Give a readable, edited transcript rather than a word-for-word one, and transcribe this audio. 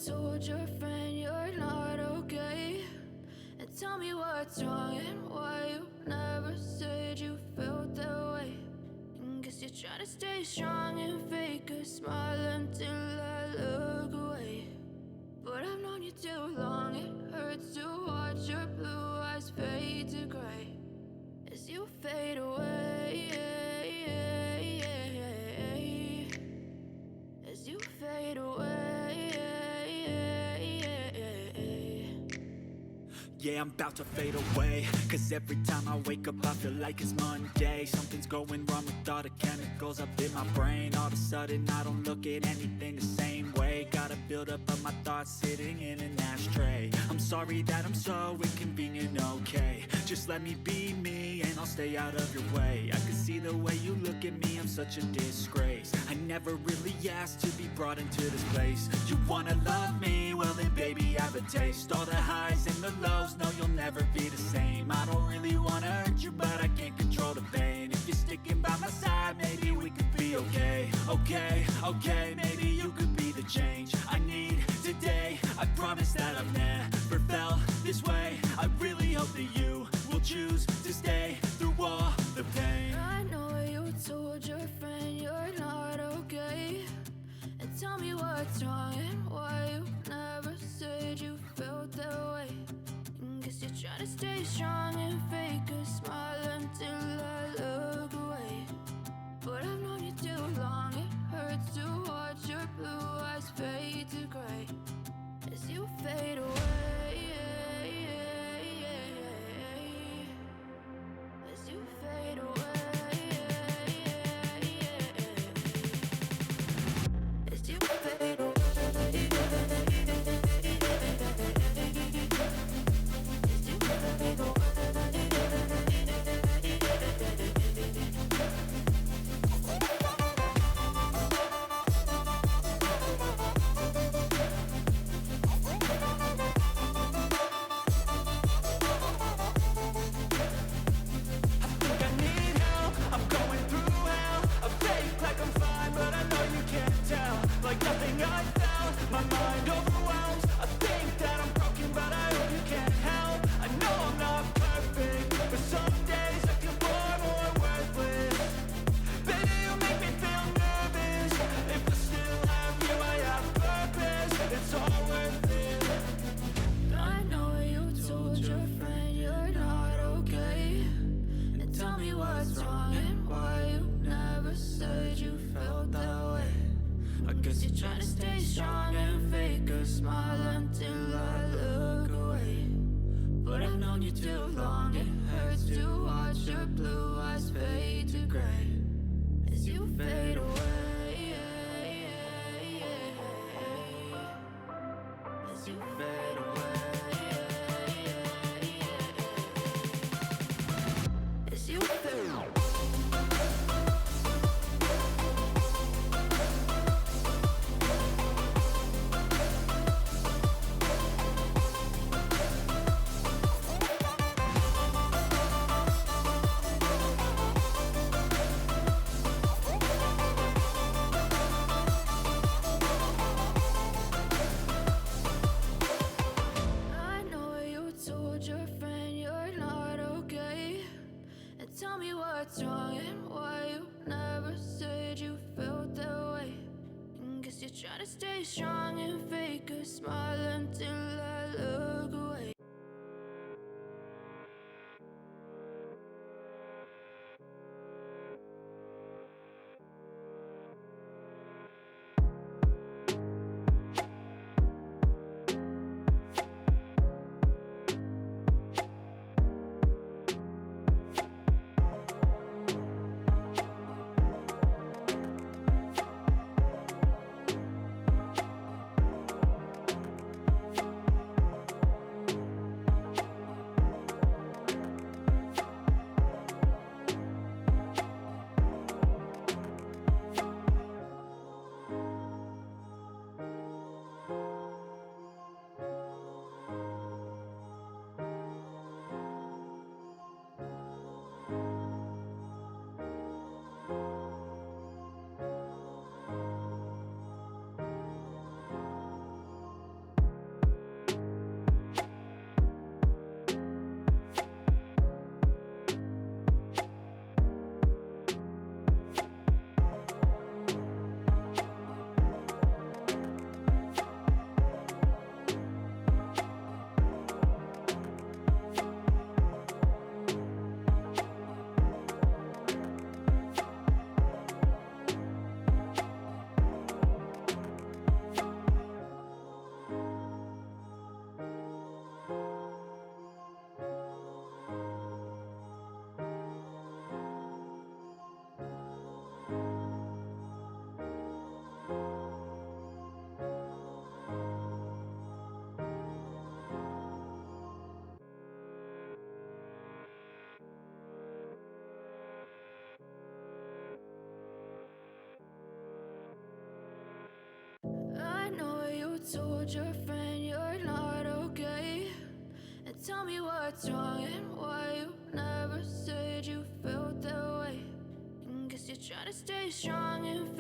told your friend you're not okay? And tell me what's wrong and why you never said you felt that way. And guess you're trying to stay strong and fake a smile until I look away. But I've known you too long, it hurts to watch your blue eyes fade to gray as you fade away, as you fade away. Yeah, I'm about to fade away, cause every time I wake up I feel like it's Monday. Something's going wrong with all the chemicals up in my brain. All of a sudden I don't look at anything the same way. Gotta build up of my thoughts sitting in an ashtray. I'm sorry that I'm so inconvenient, okay? Just let me be me and I'll stay out of your way. I can see the way you look at me, I'm such a disgrace. I never really asked to be brought into this place. You wanna love me? Well then baby I have a taste. All the highs and the lows, no you'll never be the same. I don't really wanna hurt you but I can't control the pain. If you're sticking by my side maybe we could be okay. Okay, maybe you could be the change I need today. I promise that I've never felt this way. I really hope that you will choose to stay through all the pain. I know you told your friend you're not okay. And tell me what's wrong and why you never said you felt that way. And guess you're trying to stay strong and fake a smile until I look away. But I've known you too long, it hurts to watch your blue eyes fade to gray as you fade away, as you fade away, as you fade away. Try to stay strong and fake a smile until I look away. told your friend you're not okay? And tell me what's wrong and why you never said you felt that way. And guess you're trying to stay strong and